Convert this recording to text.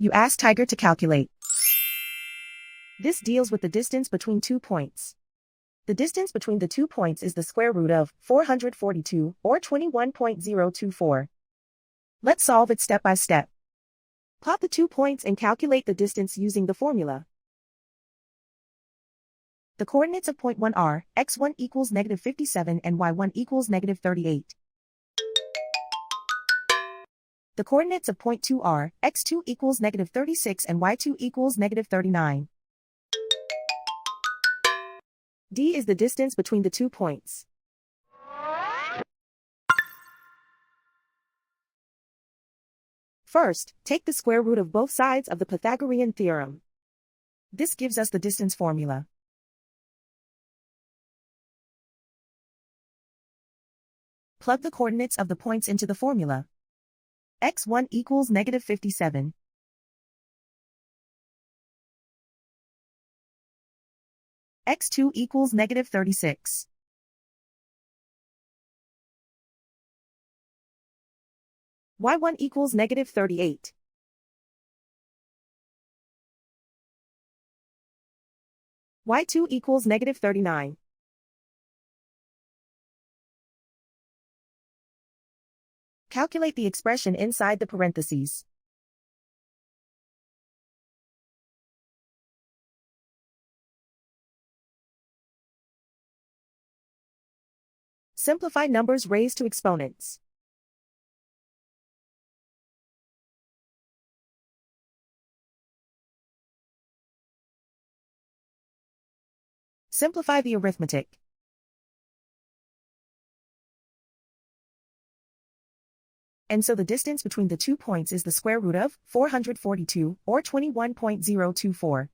You ask Tiger to calculate. This deals with the distance between 2 points. The distance between the 2 points is the square root of 442, or 21.024. Let's solve it step by step. Plot the 2 points and calculate the distance using the formula. The coordinates of point 1 are, x1 equals -57 and y1 equals -38. The coordinates of point 2 are, x2 equals -36 and y2 equals -39. D is the distance between the 2 points. First, take the square root of both sides of the Pythagorean theorem. This gives us the distance formula. Plug the coordinates of the points into the formula. x1 equals -57. x2 equals -36. y1 equals -38. y2 equals -39. Calculate the expression inside the parentheses. Simplify numbers raised to exponents. Simplify the arithmetic. And so the distance between the 2 points is the square root of 442, or 21.024.